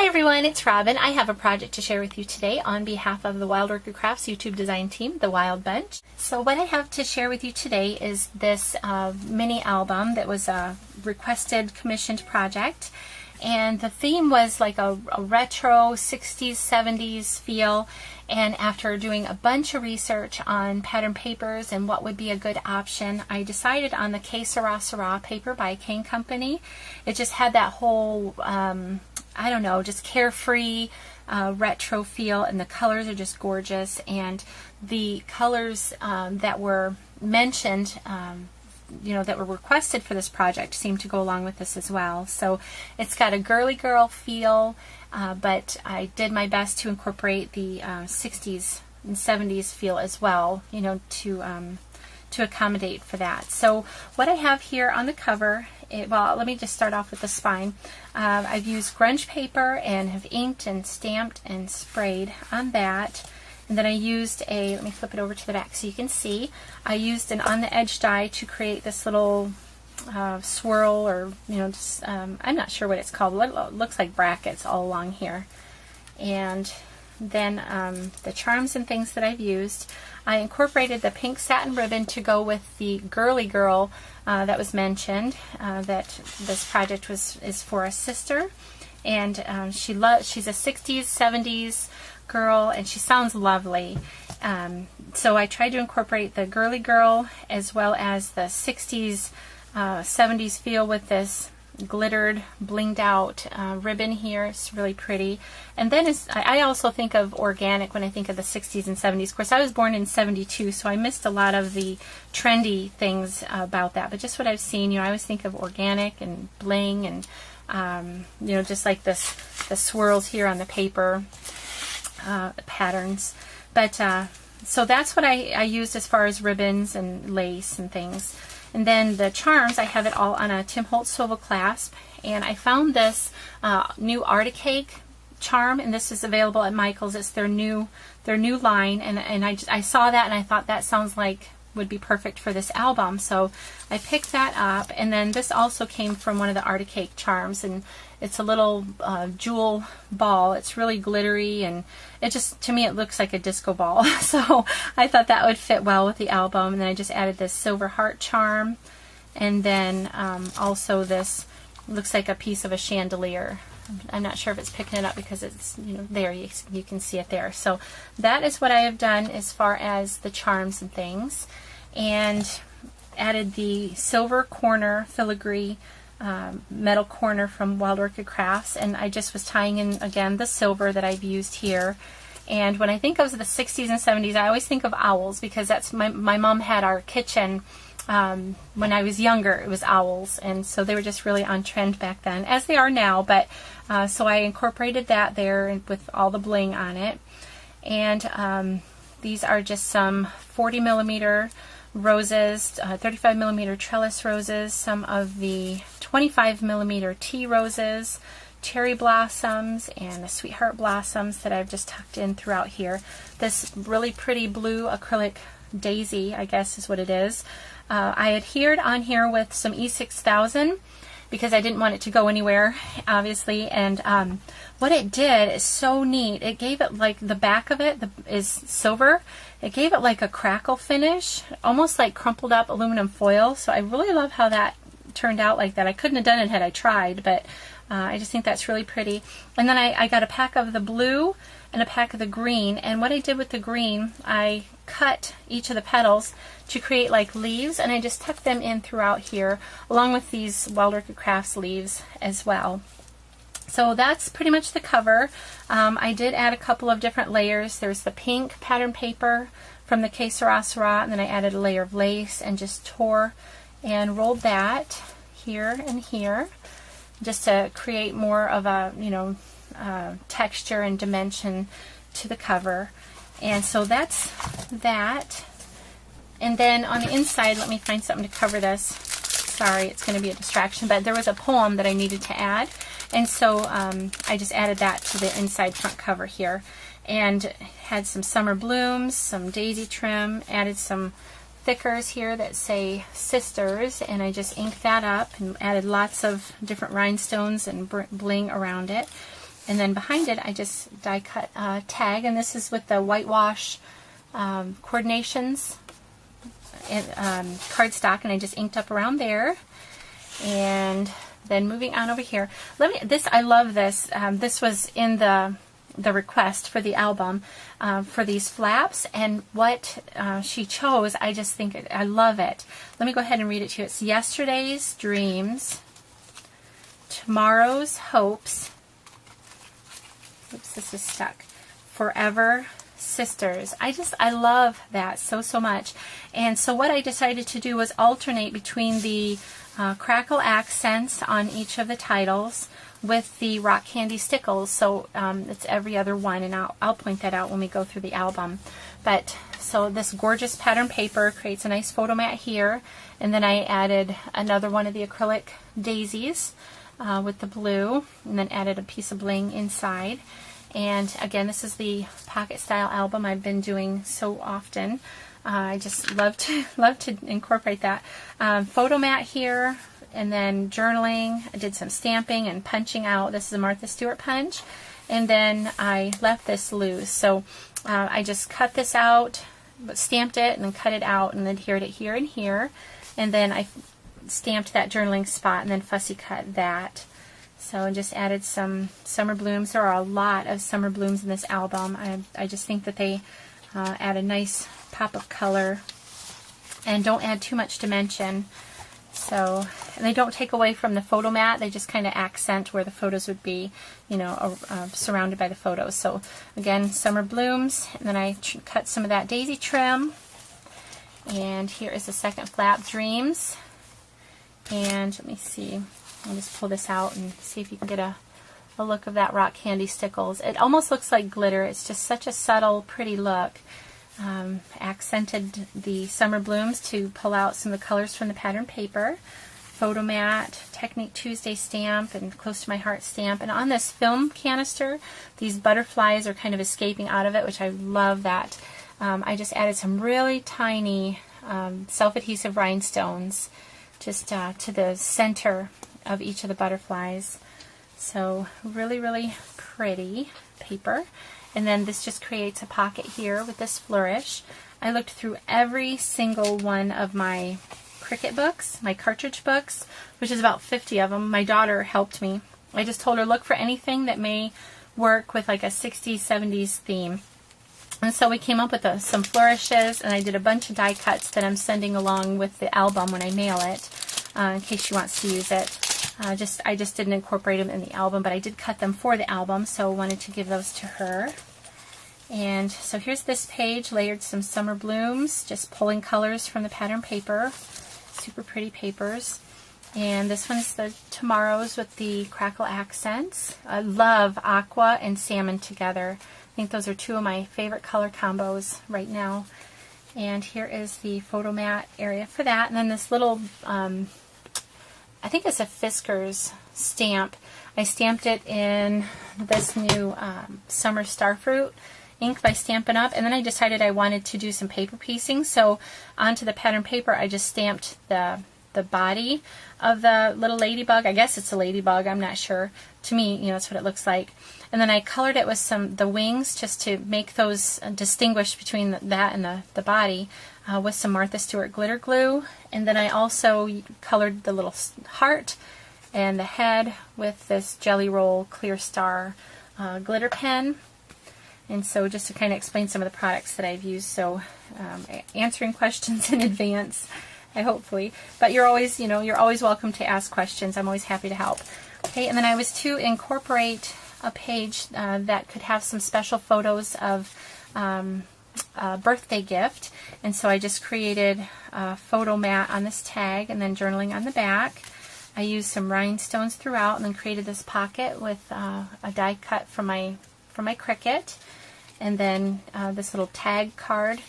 Hi everyone, it's Robyn. I have a project to share with you today on behalf of the Wild Orchid Crafts YouTube design team, the Wild Bunch. So what I have to share with you today is this mini album that was a requested commissioned project. And the theme was like a retro 60s, 70s feel. And after doing a bunch of research on pattern papers and what would be a good option, I decided on the Que Sera Sera paper by Kane Company. It just had that whole, I don't know, just carefree retro feel, and the colors are just gorgeous. And the colors that were mentioned, that were requested for this project seem to go along with this as well. So it's got a girly girl feel, but I did my best to incorporate the 60s and 70s feel as well, to accommodate for that. So what I have here on the cover, well, let me just start off with the spine. I've used grunge paper and have inked and stamped and sprayed on that. And then I used let me flip it over to the back so you can see, I used an on the edge die to create this little swirl, or, I'm not sure what it's called. It looks like brackets all along here. And then the charms and things that I've used, I incorporated the pink satin ribbon to go with the girly girl that was mentioned, that this project is for a sister. And she's a 60s, 70s girl, and she sounds lovely. So I tried to incorporate the girly girl as well as the 60s, 70s feel with this glittered, blinged out ribbon here. It's really pretty. And then I also think of organic when I think of the 60s and 70s. Of course, I was born in 72, so I missed a lot of the trendy things about that. But just what I've seen, I always think of organic and bling and just like the swirls here on the paper, patterns. But so that's what I used as far as ribbons and lace and things. And then the charms, I have it all on a Tim Holtz swivel clasp. And I found this new Articake charm, and this is available at Michael's. It's their new line, and I saw that and I thought that sounds like would be perfect for this album, so I picked that up. And then this also came from one of the Articake charms, and it's a little jewel ball. It's really glittery, and it just, to me, it looks like a disco ball. So I thought that would fit well with the album. And then I just added this silver heart charm, and then also this looks like a piece of a chandelier. I'm not sure if it's picking it up because it's, there, you can see it there. So that is what I have done as far as the charms and things. And added the silver corner filigree metal corner from Wild Orchid Crafts, and I just was tying in, again, the silver that I've used here. And when I think of the 60s and 70s, I always think of owls, because that's my mom had our kitchen. When I was younger, it was owls, and so they were just really on trend back then, as they are now. But so I incorporated that there with all the bling on it. And these are just some 40 millimeter roses, 35 millimeter trellis roses, some of the 25 millimeter tea roses, cherry blossoms, and the sweetheart blossoms that I've just tucked in throughout here. This really pretty blue acrylic daisy, I guess is what it is. I adhered on here with some E6000 because I didn't want it to go anywhere, obviously. And what it did is so neat. It gave it, like, the back of it is silver. It gave it like a crackle finish, almost like crumpled up aluminum foil. So I really love how that turned out like that. I couldn't have done it had I tried, but I just think that's really pretty. And then I got a pack of the blue and a pack of the green. And what I did with the green, I cut each of the petals to create like leaves, and I just tucked them in throughout here, along with these Wild Orchid Crafts leaves as well. So that's pretty much the cover. I did add a couple of different layers. There's the pink pattern paper from the Que Sera Sera, and then I added a layer of lace and just tore and rolled that here and here, just to create more of a, texture and dimension to the cover. And so that's that. And then on the inside, let me find something to cover this. Sorry, it's going to be a distraction, but there was a poem that I needed to add. And so I just added that to the inside front cover here. And had some summer blooms, some daisy trim, added some thickers here that say Sisters, and I just inked that up and added lots of different rhinestones and bling around it. And then behind it, I just die cut a tag, and this is with the whitewash coordinations and cardstock, and I just inked up around there. And then moving on over here, I love this. This was in the request for the album for these flaps, and what she chose, I just think I love it. Let me go ahead and read it to you. It's yesterday's dreams, tomorrow's hopes. Oops, this is stuck. Forever sisters. I love that so much. And so what I decided to do was alternate between the crackle accents on each of the titles with the rock candy stickles. So it's every other one, and I'll point that out when we go through the album. But so this gorgeous pattern paper creates a nice photo mat here, and then I added another one of the acrylic daisies with the blue, and then added a piece of bling inside. And again, this is the pocket style album I've been doing so often. I just love to incorporate that. Photo mat here, and then journaling. I did some stamping and punching out. This is a Martha Stewart punch. And then I left this loose. So I just cut this out, stamped it, and then cut it out, and adhered it here and here. And then I stamped that journaling spot, and then fussy cut that. So I just added some summer blooms. There are a lot of summer blooms in this album. I just think that they add a nice pop of color and don't add too much dimension. So, and they don't take away from the photo mat. They just kind of accent where the photos would be, you know, surrounded by the photos. So again, summer blooms, and then I cut some of that daisy trim. And here is the second flap, dreams. And let me see. I'll just pull this out and see if you can get a look of that rock candy stickles. It almost looks like glitter. It's just such a subtle, pretty look. Accented the summer blooms to pull out some of the colors from the pattern paper. Photo mat, Technique Tuesday stamp, and Close to My Heart stamp. And on this film canister, these butterflies are kind of escaping out of it, which I love that. I just added some really tiny self-adhesive rhinestones just to the center of each of the butterflies. So really pretty paper. And then this just creates a pocket here with this flourish. I looked through every single one of my Cricut books, my cartridge books, which is about 50 of them. My daughter helped me. I just told her, look for anything that may work with like a 60s, 70s theme. And so we came up with some flourishes, and I did a bunch of die cuts that I'm sending along with the album when I mail it, in case she wants to use it. I just didn't incorporate them in the album, but I did cut them for the album, so I wanted to give those to her. And so here's this page, layered some summer blooms, just pulling colors from the pattern paper. Super pretty papers. And this one's the Tomorrows with the crackle accents. I love aqua and salmon together. I think those are two of my favorite color combos right now. And here is the photo mat area for that. And then this little, I think it's a Fisker's stamp. I stamped it in this new Summer Starfruit ink by Stampin' Up! And then I decided I wanted to do some paper piecing. So onto the pattern paper, I just stamped the body of the little ladybug. I guess it's a ladybug, I'm not sure. To me, you know, that's what it looks like. And then I colored it with the wings just to make those distinguish between that and the body with some Martha Stewart glitter glue. And then I also colored the little heart and the head with this Jelly Roll Clear Star glitter pen. And so just to kind of explain some of the products that I've used, so answering questions in advance, hopefully. But you're always welcome to ask questions. I'm always happy to help. Okay, and then I was to incorporate a page that could have some special photos of a birthday gift, and so I just created a photo mat on this tag and then journaling on the back. I used some rhinestones throughout, and then created this pocket with a die cut from my Cricut, and then this little tag card.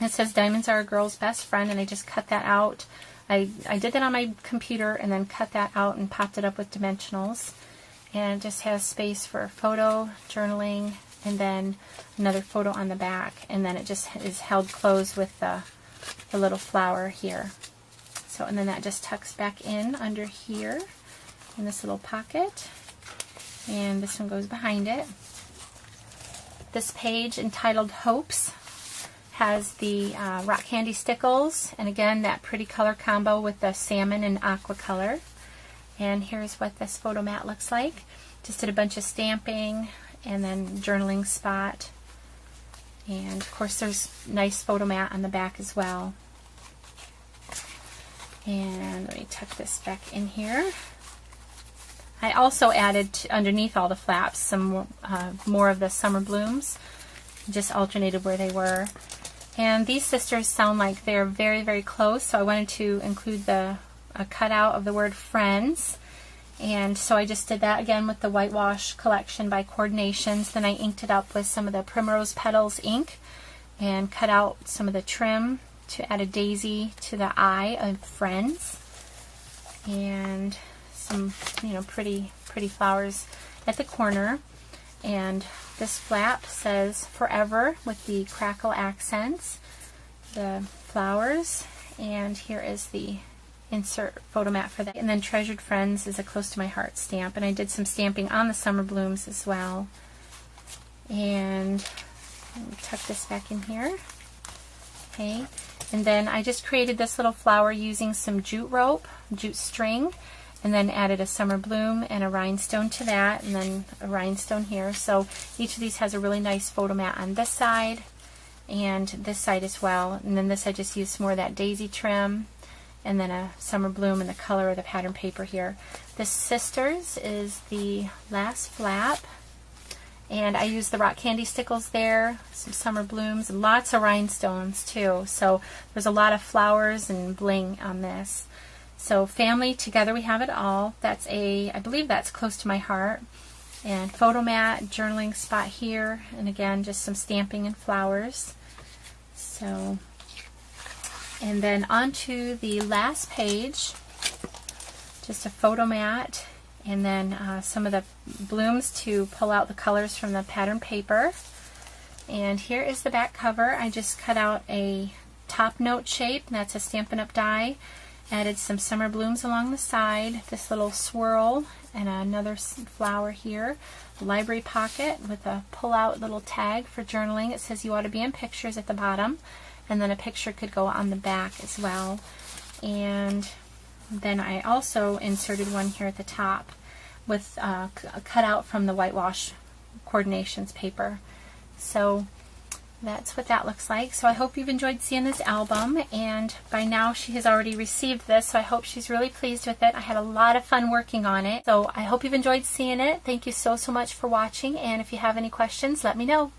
It says Diamonds Are a Girl's Best Friend, and I just cut that out. I did that on my computer and then cut that out and popped it up with dimensionals. And it just has space for photo, journaling, and then another photo on the back. And then it just is held closed with the little flower here. So, and then that just tucks back in under here in this little pocket. and this one goes behind it. This page, entitled Hopes, has the rock candy stickles, and again that pretty color combo with the salmon and aqua color. And here's what this photo mat looks like. Just did a bunch of stamping and then journaling spot, and of course there's nice photo mat on the back as well. And let me tuck this back in here. I also added underneath all the flaps some more of the summer blooms, just alternated where they were. And these sisters sound like they're very, very close, so I wanted to include a cutout of the word friends. And so I just did that again with the whitewash collection by Coordinations. Then I inked it up with some of the Primrose Petals ink and cut out some of the trim to add a daisy to the eye of friends. And some, you know, pretty flowers at the corner. And this flap says forever with the crackle accents, the flowers, and here is the insert photo mat for that. And then Treasured Friends is a close to my heart stamp, and I did some stamping on the summer blooms as well. And let me tuck this back in here. Okay, and then I just created this little flower using some jute rope, jute string, and then added a summer bloom and a rhinestone to that, and then a rhinestone here. So each of these has a really nice photo mat on this side and this side as well. And then this I just used some more of that daisy trim, and then a summer bloom in the color of the pattern paper here. This Sisters is the last flap, and I used the rock candy stickles there, some summer blooms, and lots of rhinestones too. So there's a lot of flowers and bling on this. So family, together we have it all. That's I believe that's close to my heart. And photo mat, journaling spot here, and again just some stamping and flowers. So, and then onto the last page, just a photo mat, and then some of the blooms to pull out the colors from the pattern paper. And here is the back cover. I just cut out a top note shape, and that's a Stampin' Up! Die. Added some summer blooms along the side, this little swirl, and another flower here. Library pocket with a pull-out little tag for journaling. It says you ought to be in pictures at the bottom, and then a picture could go on the back as well. And then I also inserted one here at the top with a cutout from the whitewash Coordinations paper. So that's what that looks like. So I hope you've enjoyed seeing this album, and by now she has already received this, so I hope she's really pleased with it. I had a lot of fun working on it, so I hope you've enjoyed seeing it. Thank you so much for watching, and if you have any questions, let me know.